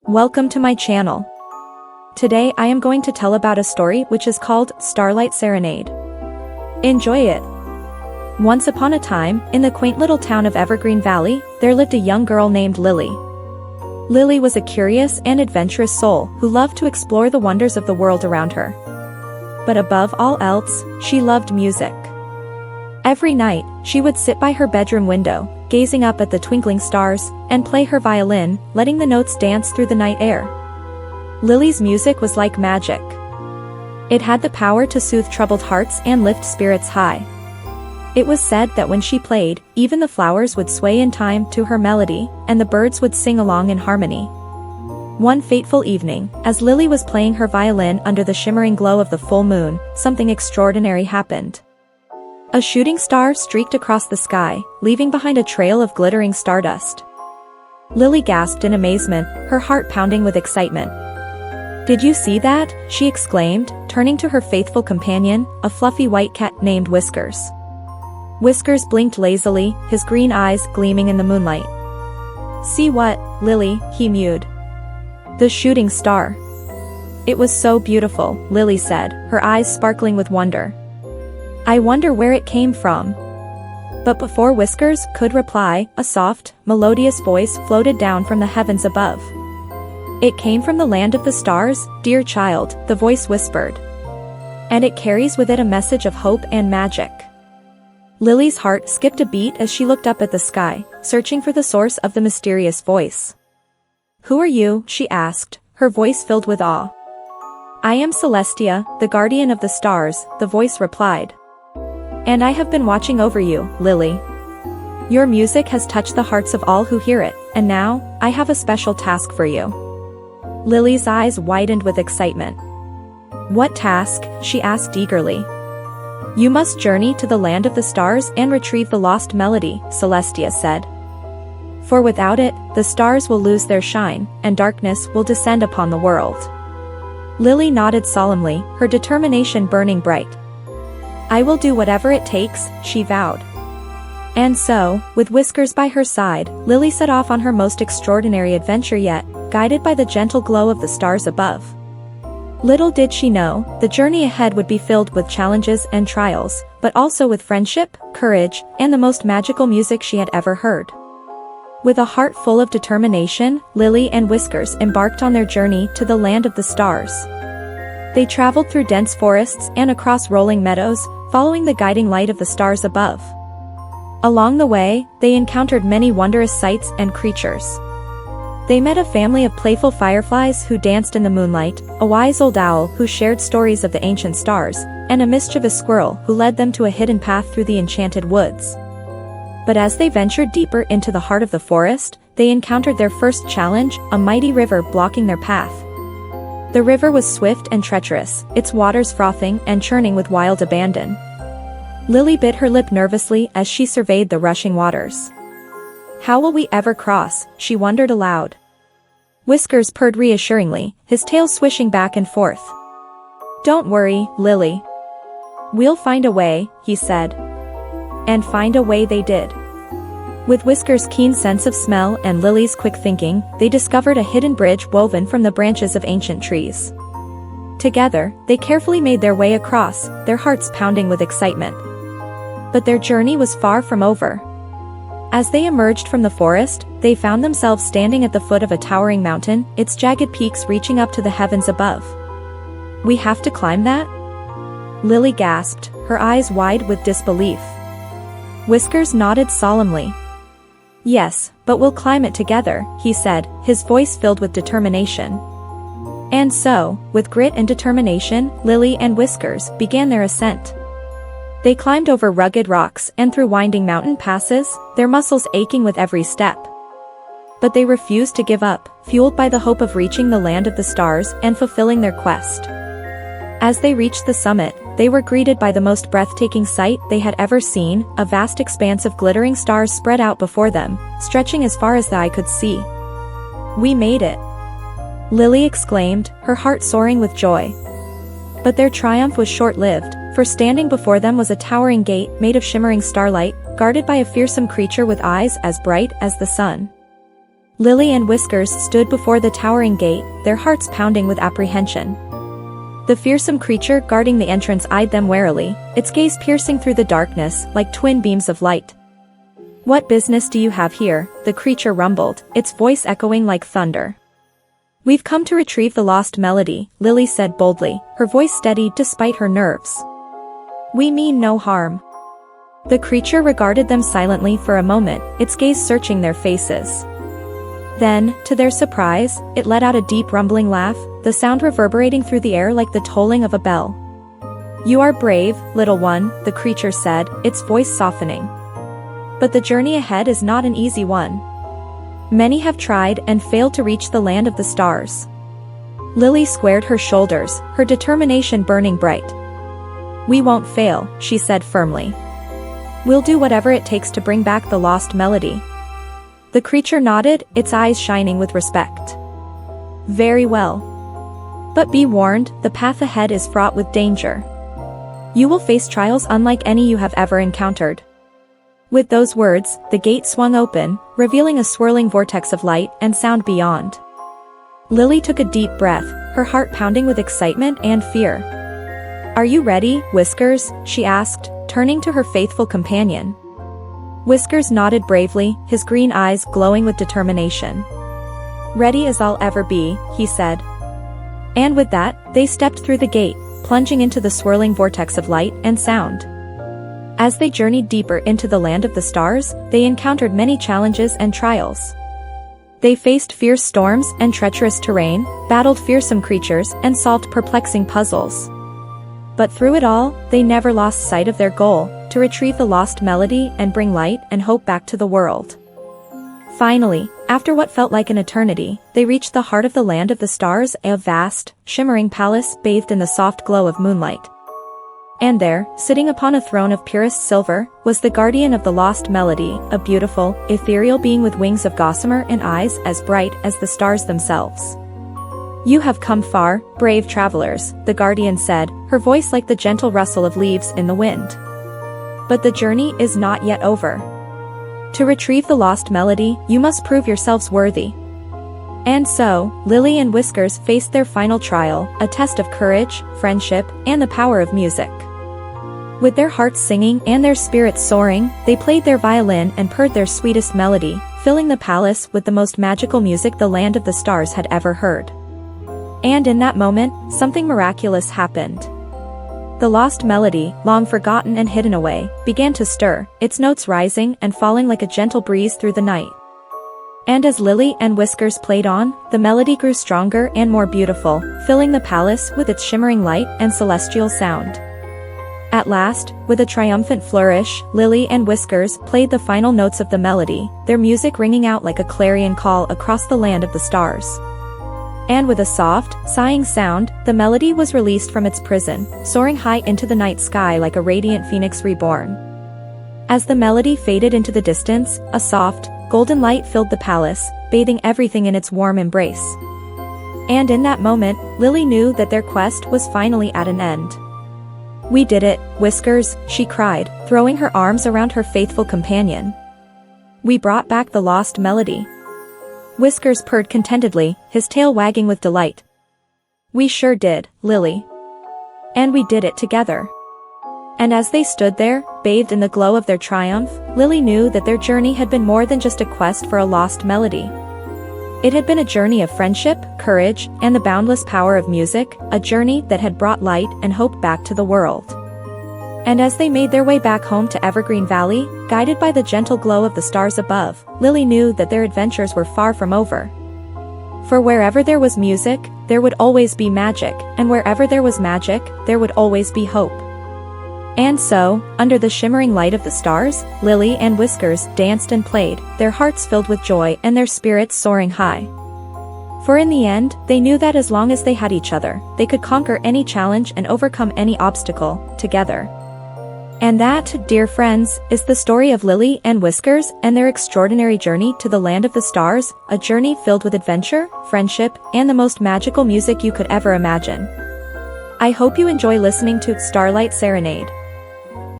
Welcome to my channel. Today I am going to tell about a story which is called Starlight Serenade. Enjoy it. Once upon a time, in the quaint little town of Evergreen Valley, there lived a young girl named Lily. Lily was a curious and adventurous soul who loved to explore the wonders of the world around her. But above all else, she loved music. Every night, she would sit by her bedroom window, gazing up at the twinkling stars, and play her violin, letting the notes dance through the night air. Lily's music was like magic. It had the power to soothe troubled hearts and lift spirits high. It was said that when she played, even the flowers would sway in time to her melody, and the birds would sing along in harmony. One fateful evening, as Lily was playing her violin under the shimmering glow of the full moon, something extraordinary happened. A shooting star streaked across the sky, leaving behind a trail of glittering stardust. Lily gasped in amazement, her heart pounding with excitement. "Did you see that?" she exclaimed, turning to her faithful companion, a fluffy white cat named Whiskers. Whiskers blinked lazily, his green eyes gleaming in the moonlight. "See what, Lily?" he mewed. "The shooting star." "It was so beautiful," Lily said, her eyes sparkling with wonder. "I wonder where it came from." But before Whiskers could reply, a soft, melodious voice floated down from the heavens above. "It came from the land of the stars, dear child," the voice whispered. "And it carries with it a message of hope and magic." Lily's heart skipped a beat as she looked up at the sky, searching for the source of the mysterious voice. "Who are you?" she asked, her voice filled with awe. "I am Celestia, the guardian of the stars," the voice replied. "And I have been watching over you, Lily. Your music has touched the hearts of all who hear it, and now, I have a special task for you." Lily's eyes widened with excitement. "What task?" she asked eagerly. "You must journey to the land of the stars and retrieve the lost melody," Celestia said. "For without it, the stars will lose their shine, and darkness will descend upon the world." Lily nodded solemnly, her determination burning bright. "I will do whatever it takes," she vowed. And so, with Whiskers by her side, Lily set off on her most extraordinary adventure yet, guided by the gentle glow of the stars above. Little did she know, the journey ahead would be filled with challenges and trials, but also with friendship, courage, and the most magical music she had ever heard. With a heart full of determination, Lily and Whiskers embarked on their journey to the land of the stars. They traveled through dense forests and across rolling meadows, following the guiding light of the stars above. Along the way, they encountered many wondrous sights and creatures. They met a family of playful fireflies who danced in the moonlight, a wise old owl who shared stories of the ancient stars, and a mischievous squirrel who led them to a hidden path through the enchanted woods. But as they ventured deeper into the heart of the forest, they encountered their first challenge, a mighty river blocking their path. The river was swift and treacherous, its waters frothing and churning with wild abandon. Lily bit her lip nervously as she surveyed the rushing waters. "How will we ever cross?" she wondered aloud. Whiskers purred reassuringly, his tail swishing back and forth. "Don't worry, Lily. We'll find a way," he said. And find a way they did. With Whiskers' keen sense of smell and Lily's quick thinking, they discovered a hidden bridge woven from the branches of ancient trees. Together, they carefully made their way across, their hearts pounding with excitement. But their journey was far from over. As they emerged from the forest, they found themselves standing at the foot of a towering mountain, its jagged peaks reaching up to the heavens above. "We have to climb that?" Lily gasped, her eyes wide with disbelief. Whiskers nodded solemnly. "Yes, but we'll climb it together," he said, his voice filled with determination. And so, with grit and determination, Lily and Whiskers began their ascent. They climbed over rugged rocks and through winding mountain passes, their muscles aching with every step. But they refused to give up, fueled by the hope of reaching the land of the stars and fulfilling their quest. As they reached the summit, they were greeted by the most breathtaking sight they had ever seen, a vast expanse of glittering stars spread out before them, stretching as far as the eye could see. "We made it!" Lily exclaimed, her heart soaring with joy. But their triumph was short-lived, for standing before them was a towering gate made of shimmering starlight, guarded by a fearsome creature with eyes as bright as the sun. Lily and Whiskers stood before the towering gate, their hearts pounding with apprehension. The fearsome creature guarding the entrance eyed them warily, its gaze piercing through the darkness like twin beams of light. "What business do you have here?" the creature rumbled, its voice echoing like thunder. "We've come to retrieve the lost melody," Lily said boldly, her voice steady despite her nerves. "We mean no harm." The creature regarded them silently for a moment, its gaze searching their faces. Then, to their surprise, it let out a deep rumbling laugh, the sound reverberating through the air like the tolling of a bell. "You are brave, little one," the creature said, its voice softening. "But the journey ahead is not an easy one. Many have tried and failed to reach the land of the stars." Lily squared her shoulders, her determination burning bright. "We won't fail," she said firmly. "We'll do whatever it takes to bring back the lost melody." The creature nodded, its eyes shining with respect. "Very well. But be warned, the path ahead is fraught with danger. You will face trials unlike any you have ever encountered." With those words, the gate swung open, revealing a swirling vortex of light and sound beyond. Lily took a deep breath, her heart pounding with excitement and fear. "Are you ready, Whiskers?" she asked, turning to her faithful companion. Whiskers nodded bravely, his green eyes glowing with determination. "Ready as I'll ever be," he said. And with that, they stepped through the gate, plunging into the swirling vortex of light and sound. As they journeyed deeper into the land of the stars, they encountered many challenges and trials. They faced fierce storms and treacherous terrain, battled fearsome creatures, and solved perplexing puzzles. But through it all, they never lost sight of their goal, to retrieve the lost melody and bring light and hope back to the world. Finally, after what felt like an eternity, they reached the heart of the land of the stars, a vast, shimmering palace bathed in the soft glow of moonlight. And there, sitting upon a throne of purest silver, was the guardian of the lost melody, a beautiful, ethereal being with wings of gossamer and eyes as bright as the stars themselves. "You have come far, brave travelers," the guardian said, her voice like the gentle rustle of leaves in the wind. "But the journey is not yet over. To retrieve the lost melody, you must prove yourselves worthy." And so, Lily and Whiskers faced their final trial, a test of courage, friendship, and the power of music. With their hearts singing and their spirits soaring, they played their violin and purred their sweetest melody, filling the palace with the most magical music the land of the stars had ever heard. And in that moment, something miraculous happened. The lost melody, long forgotten and hidden away, began to stir, its notes rising and falling like a gentle breeze through the night. And as Lily and Whiskers played on, the melody grew stronger and more beautiful, filling the palace with its shimmering light and celestial sound. At last, with a triumphant flourish, Lily and Whiskers played the final notes of the melody, their music ringing out like a clarion call across the land of the stars. And with a soft, sighing sound, the melody was released from its prison, soaring high into the night sky like a radiant phoenix reborn. As the melody faded into the distance, a soft, golden light filled the palace, bathing everything in its warm embrace. And in that moment, Lily knew that their quest was finally at an end. "We did it, Whiskers," she cried, throwing her arms around her faithful companion. "We brought back the lost melody." Whiskers purred contentedly, his tail wagging with delight. "We sure did, Lily. And we did it together." And as they stood there, bathed in the glow of their triumph, Lily knew that their journey had been more than just a quest for a lost melody. It had been a journey of friendship, courage, and the boundless power of music, a journey that had brought light and hope back to the world. And as they made their way back home to Evergreen Valley, guided by the gentle glow of the stars above, Lily knew that their adventures were far from over. For wherever there was music, there would always be magic, and wherever there was magic, there would always be hope. And so, under the shimmering light of the stars, Lily and Whiskers danced and played, their hearts filled with joy and their spirits soaring high. For in the end, they knew that as long as they had each other, they could conquer any challenge and overcome any obstacle, together. And that, dear friends, is the story of Lily and Whiskers and their extraordinary journey to the land of the stars, a journey filled with adventure, friendship, and the most magical music you could ever imagine. I hope you enjoy listening to Starlight Serenade.